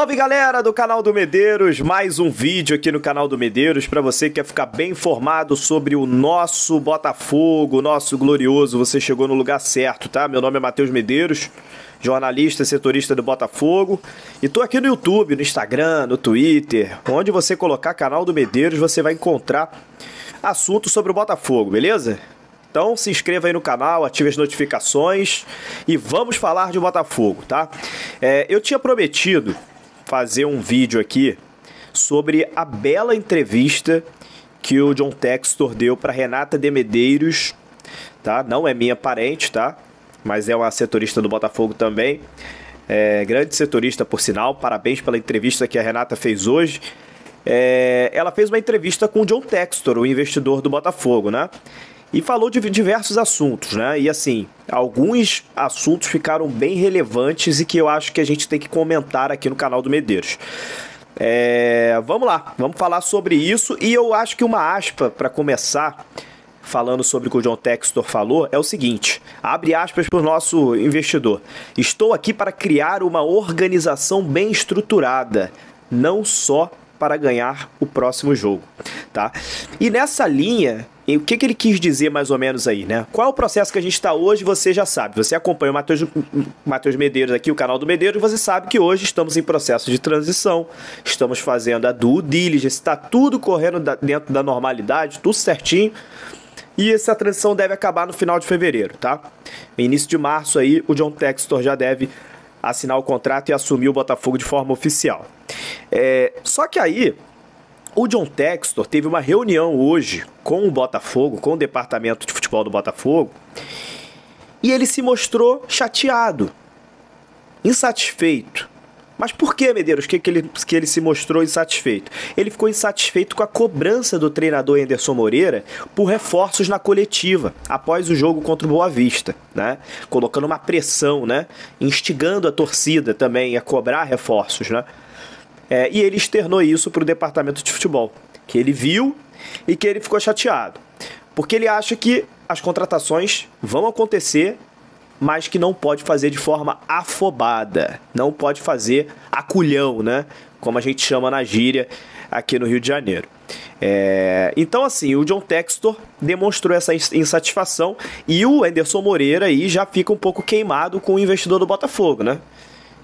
Salve galera do canal do Medeiros, mais um vídeo aqui no canal do Medeiros para você que quer ficar bem informado sobre o nosso Botafogo, o nosso glorioso. Você chegou no lugar certo, tá? Meu nome é Matheus Medeiros, jornalista e setorista do Botafogo, e tô aqui no YouTube, no Instagram, no Twitter, onde você colocar canal do Medeiros você vai encontrar assuntos sobre o Botafogo, beleza? Então se inscreva aí no canal, ative as notificações e vamos falar de Botafogo, tá? Eu tinha prometido fazer um vídeo aqui sobre a bela entrevista que o John Textor deu para Renata de Medeiros, tá? Não é minha parente, tá? Mas é uma setorista do Botafogo também. Grande setorista, por sinal. Parabéns pela entrevista que a Renata fez hoje. Ela fez uma entrevista com o John Textor, o investidor do Botafogo, né? E falou de diversos assuntos, né? E assim, alguns assuntos ficaram bem relevantes e que eu acho que a gente tem que comentar aqui no canal do Medeiros. Vamos lá, vamos falar sobre isso. E eu acho que uma aspa para começar, falando sobre o que o John Textor falou, é o seguinte, abre aspas para o nosso investidor: estou aqui para criar uma organização bem estruturada, não só para ganhar o próximo jogo, tá? E nessa linha, o que ele quis dizer mais ou menos aí, né? Qual é o processo que a gente está hoje, você já sabe. Você acompanha o Matheus Medeiros aqui, o canal do Medeiros, você sabe que hoje estamos em processo de transição, estamos fazendo a due diligence, está tudo correndo dentro da normalidade, tudo certinho, e essa transição deve acabar no final de fevereiro, tá? No início de março aí, o John Textor já deve assinar o contrato e assumir o Botafogo de forma oficial. Só que aí, o John Textor teve uma reunião hoje com o Botafogo, com o departamento de futebol do Botafogo, e ele se mostrou chateado, insatisfeito. Mas por que, Medeiros, que ele se mostrou insatisfeito? Ele ficou insatisfeito com a cobrança do treinador Anderson Moreira por reforços na coletiva, após o jogo contra o Boa Vista, né? Colocando uma pressão, né? Instigando a torcida também a cobrar reforços, né? E ele externou isso para o departamento de futebol, que ele viu e que ele ficou chateado, porque ele acha que as contratações vão acontecer, mas que não pode fazer de forma afobada, não pode fazer a culhão, né? Como a gente chama na gíria aqui no Rio de Janeiro. Então assim, o John Textor demonstrou essa insatisfação e o Anderson Moreira aí já fica um pouco queimado com o investidor do Botafogo, né?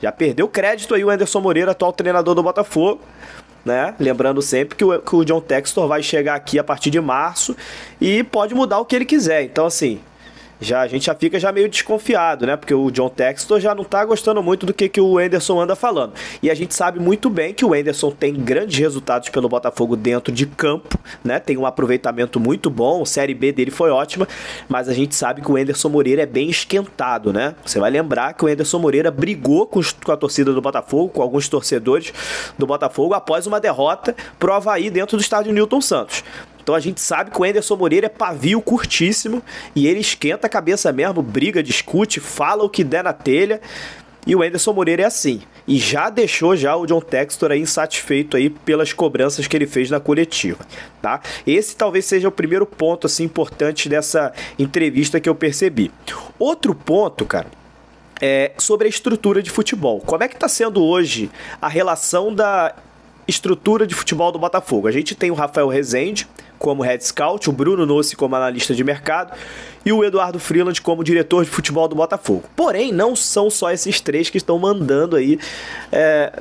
Já perdeu crédito aí o Anderson Moreira, atual treinador do Botafogo, né? Lembrando sempre que o John Textor vai chegar aqui a partir de março e pode mudar o que ele quiser. Então assim, a gente já fica meio desconfiado, né? Porque o John Textor já não tá gostando muito do que o Anderson anda falando. E a gente sabe muito bem que o Anderson tem grandes resultados pelo Botafogo dentro de campo, né? Tem um aproveitamento muito bom, a Série B dele foi ótima, mas a gente sabe que o Anderson Moreira é bem esquentado, né? Você vai lembrar que o Anderson Moreira brigou com a torcida do Botafogo, com alguns torcedores do Botafogo, após uma derrota pro Avaí dentro do estádio Newton Santos. Então a gente sabe que o Anderson Moreira é pavio curtíssimo e ele esquenta a cabeça mesmo, briga, discute, fala o que der na telha, e o Anderson Moreira é assim. E já deixou o John Textor aí insatisfeito aí pelas cobranças que ele fez na coletiva, tá? Esse talvez seja o primeiro ponto assim importante dessa entrevista que eu percebi. Outro ponto, cara, é sobre a estrutura de futebol. Como é que está sendo hoje a relação da estrutura de futebol do Botafogo? A gente tem o Rafael Rezende como head scout, o Bruno Nossi como analista de mercado e o Eduardo Freeland como diretor de futebol do Botafogo. Porém, não são só esses três que estão mandando aí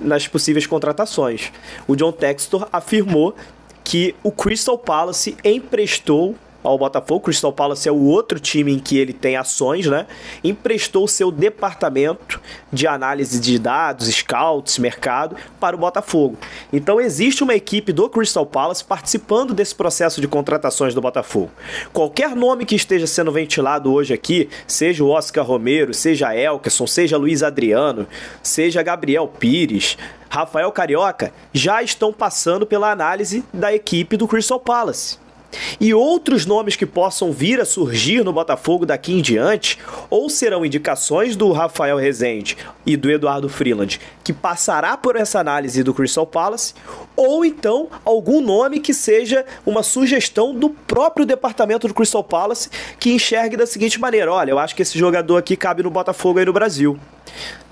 nas possíveis contratações. O John Textor afirmou que o Crystal Palace emprestou ao Botafogo, Crystal Palace é o outro time em que ele tem ações, né? Emprestou seu departamento de análise de dados, scouts, mercado, para o Botafogo. Então existe uma equipe do Crystal Palace participando desse processo de contratações do Botafogo. Qualquer nome que esteja sendo ventilado hoje aqui, seja o Oscar Romero, seja Elkerson, seja Luiz Adriano, seja Gabriel Pires, Rafael Carioca, já estão passando pela análise da equipe do Crystal Palace. E outros nomes que possam vir a surgir no Botafogo daqui em diante, ou serão indicações do Rafael Rezende e do Eduardo Freeland, que passará por essa análise do Crystal Palace, ou então algum nome que seja uma sugestão do próprio departamento do Crystal Palace, que enxergue da seguinte maneira: olha, eu acho que esse jogador aqui cabe no Botafogo aí no Brasil,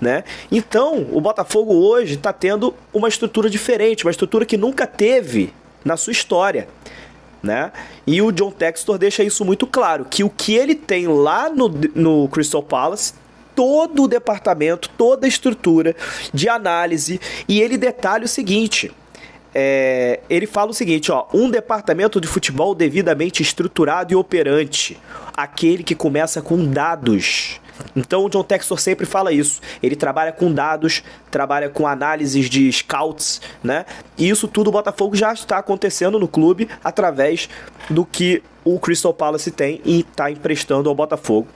né? Então, o Botafogo hoje está tendo uma estrutura diferente, uma estrutura que nunca teve na sua história, né? E o John Textor deixa isso muito claro, que o que ele tem lá no Crystal Palace, todo o departamento, toda a estrutura de análise, e ele detalha o seguinte... ele fala o seguinte, ó: um departamento de futebol devidamente estruturado e operante, aquele que começa com dados. Então o John Textor sempre fala isso. Ele trabalha com dados, trabalha com análises de scouts, né? E isso tudo o Botafogo já está acontecendo no clube através do que o Crystal Palace tem e está emprestando ao Botafogo,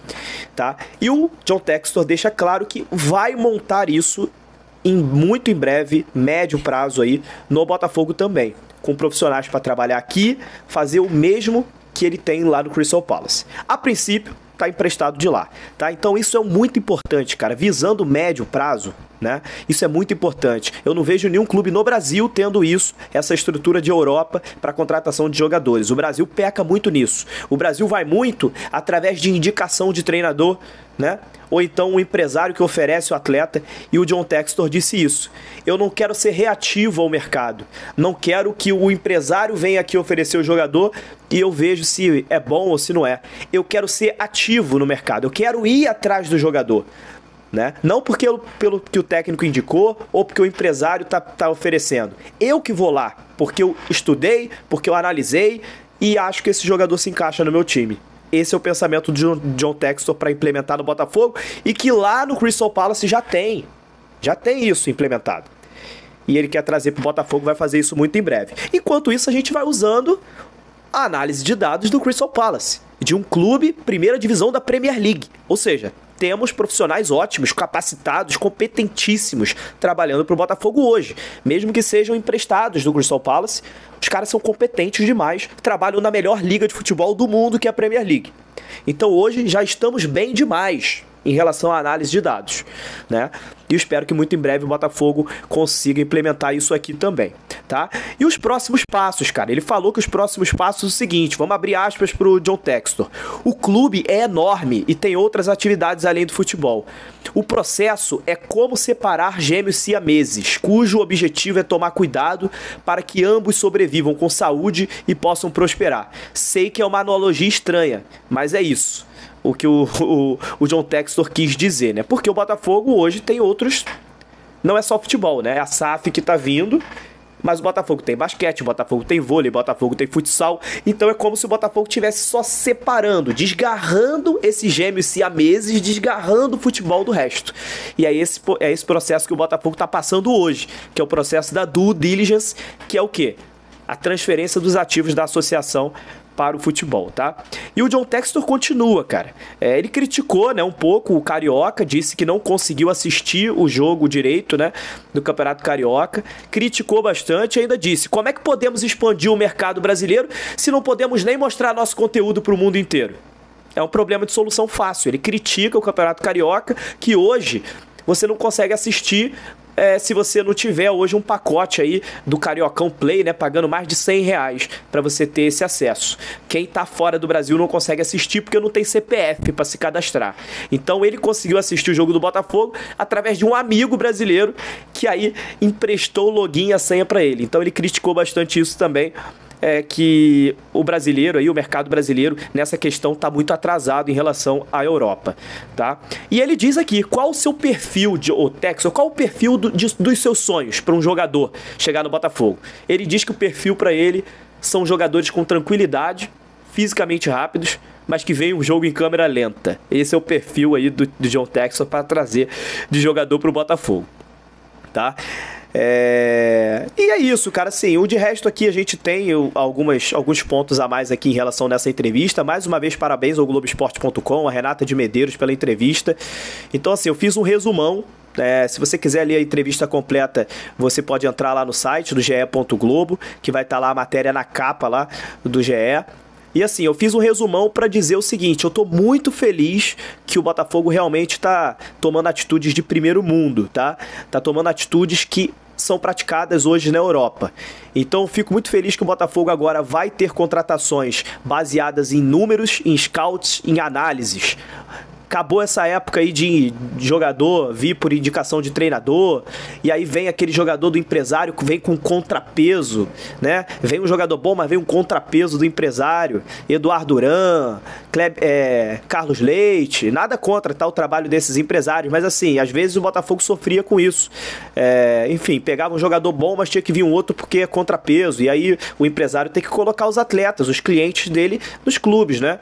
tá? E o John Textor deixa claro que vai montar isso muito em breve, médio prazo aí, no Botafogo também, com profissionais para trabalhar aqui, fazer o mesmo que ele tem lá no Crystal Palace. A princípio, tá emprestado de lá, tá? Então isso é muito importante, cara, visando médio prazo, né? Isso é muito importante. Eu não vejo nenhum clube no Brasil tendo isso, essa estrutura de Europa para contratação de jogadores. O Brasil peca muito nisso. O Brasil vai muito através de indicação de treinador, né? Ou então um empresário que oferece o atleta, e o John Textor disse isso. Eu não quero ser reativo ao mercado. Não quero que o empresário venha aqui oferecer o jogador e eu vejo se é bom ou se não é. Eu quero ser ativo no mercado. Eu quero ir atrás do jogador, né? Não porque pelo que o técnico indicou ou porque o empresário tá oferecendo. Eu que vou lá, porque eu estudei, porque eu analisei e acho que esse jogador se encaixa no meu time. Esse é o pensamento de John Textor para implementar no Botafogo, e que lá no Crystal Palace já tem isso implementado. E ele quer trazer para o Botafogo, vai fazer isso muito em breve. Enquanto isso, a gente vai usando a análise de dados do Crystal Palace, de um clube primeira divisão da Premier League. Ou seja, temos profissionais ótimos, capacitados, competentíssimos trabalhando para o Botafogo hoje. Mesmo que sejam emprestados do Crystal Palace, os caras são competentes demais, trabalham na melhor liga de futebol do mundo, que é a Premier League. Então hoje já estamos bem demais em relação à análise de dados, né? E eu espero que muito em breve o Botafogo consiga implementar isso aqui também, tá? E os próximos passos, cara? Ele falou que os próximos passos são o seguinte, vamos abrir aspas pro John Textor. O clube é enorme e tem outras atividades além do futebol. O processo é como separar gêmeos siameses, cujo objetivo é tomar cuidado para que ambos sobrevivam com saúde e possam prosperar. Sei que é uma analogia estranha, mas é isso o que o John Textor quis dizer, né? Porque o Botafogo hoje tem outros... Não é só futebol, né? É a SAF que tá vindo, mas o Botafogo tem basquete, o Botafogo tem vôlei, o Botafogo tem futsal. Então é como se o Botafogo estivesse só separando, desgarrando esses gêmeos siameses, desgarrando o futebol do resto. E é esse processo que o Botafogo tá passando hoje, que é o processo da due diligence, que é o quê? A transferência dos ativos da associação para o futebol, tá? E o John Textor continua, cara. Ele criticou, né, um pouco o Carioca, disse que não conseguiu assistir o jogo direito, né, do Campeonato Carioca, criticou bastante e ainda disse: como é que podemos expandir o mercado brasileiro se não podemos nem mostrar nosso conteúdo para o mundo inteiro? É um problema de solução fácil. Ele critica o Campeonato Carioca, que hoje você não consegue assistir se você não tiver hoje um pacote aí do Cariocão Play, né, pagando mais de R$100 para você ter esse acesso. Quem tá fora do Brasil não consegue assistir porque não tem CPF para se cadastrar. Então ele conseguiu assistir o jogo do Botafogo através de um amigo brasileiro que aí emprestou o login e a senha para ele. Então ele criticou bastante isso também, que o brasileiro, aí, o mercado brasileiro, nessa questão está muito atrasado em relação à Europa, tá? E ele diz aqui, qual o seu perfil, Textor, qual o perfil dos seus sonhos para um jogador chegar no Botafogo? Ele diz que o perfil para ele são jogadores com tranquilidade, fisicamente rápidos, mas que veem um jogo em câmera lenta. Esse é o perfil aí do John Textor para trazer de jogador para o Botafogo, tá? E é isso, cara, assim, o de resto aqui a gente tem alguns pontos a mais aqui em relação nessa entrevista. Mais uma vez, parabéns ao Globoesporte.com, a Renata de Medeiros pela entrevista. Então, assim, eu fiz um resumão. Se você quiser ler a entrevista completa, você pode entrar lá no site do ge.globo, que vai estar lá a matéria na capa lá do GE. E assim, eu fiz um resumão para dizer o seguinte: eu tô muito feliz que o Botafogo realmente tá tomando atitudes de primeiro mundo, tá? Tá tomando atitudes que são praticadas hoje na Europa. Então, fico muito feliz que o Botafogo agora vai ter contratações baseadas em números, em scouts, em análises. Acabou essa época aí de jogador vir por indicação de treinador, e aí vem aquele jogador do empresário que vem com contrapeso, né? Vem um jogador bom, mas vem um contrapeso do empresário. Eduardo Duran, Carlos Leite, nada contra, tá, o trabalho desses empresários, mas assim, às vezes o Botafogo sofria com isso. Enfim, pegava um jogador bom, mas tinha que vir um outro porque é contrapeso, e aí o empresário tem que colocar os atletas, os clientes dele nos clubes, né?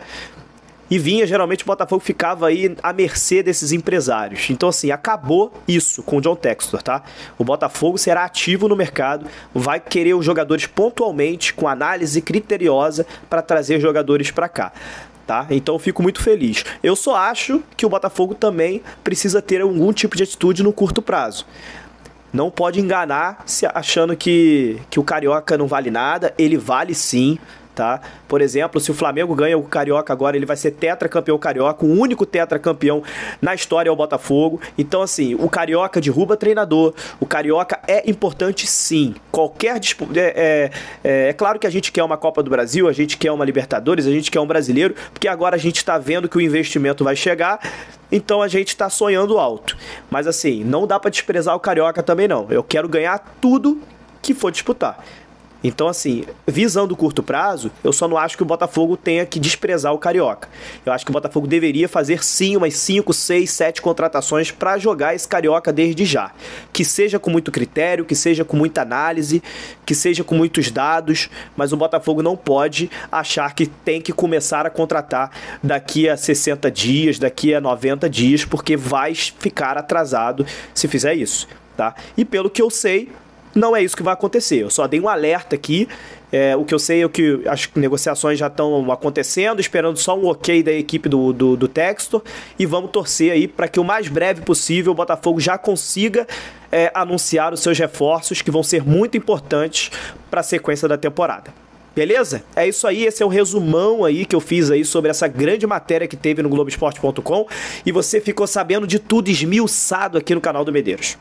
E geralmente o Botafogo ficava aí à mercê desses empresários. Então, assim, acabou isso com o John Textor, tá? O Botafogo será ativo no mercado, vai querer os jogadores pontualmente, com análise criteriosa, para trazer jogadores para cá. Tá? Então eu fico muito feliz. Eu só acho que o Botafogo também precisa ter algum tipo de atitude no curto prazo. Não pode enganar se achando que o Carioca não vale nada. Ele vale sim. Tá? Por exemplo, se o Flamengo ganha o Carioca agora, ele vai ser tetracampeão carioca, o único tetracampeão na história é o Botafogo. Então, assim, o Carioca derruba treinador, o Carioca é importante sim. Qualquer disputa. É claro que a gente quer uma Copa do Brasil, a gente quer uma Libertadores, a gente quer um brasileiro, porque agora a gente está vendo que o investimento vai chegar, então a gente está sonhando alto. Mas, assim, não dá para desprezar o Carioca também não. Eu quero ganhar tudo que for disputar. Então, assim, visando o curto prazo, eu só não acho que o Botafogo tenha que desprezar o Carioca. Eu acho que o Botafogo deveria fazer sim umas 5, 6, 7 contratações para jogar esse Carioca desde já. Que seja com muito critério, que seja com muita análise, que seja com muitos dados, mas o Botafogo não pode achar que tem que começar a contratar daqui a 60 dias, daqui a 90 dias, porque vai ficar atrasado se fizer isso, tá? E pelo que eu sei, não é isso que vai acontecer. Eu só dei um alerta aqui. O que eu sei é que as negociações já estão acontecendo, esperando só um ok da equipe do Textor, e vamos torcer aí para que o mais breve possível o Botafogo já consiga anunciar os seus reforços, que vão ser muito importantes para a sequência da temporada. Beleza? É isso aí, esse é o resumão aí que eu fiz aí sobre essa grande matéria que teve no Globoesporte.com, e você ficou sabendo de tudo esmiuçado aqui no canal do Medeiros.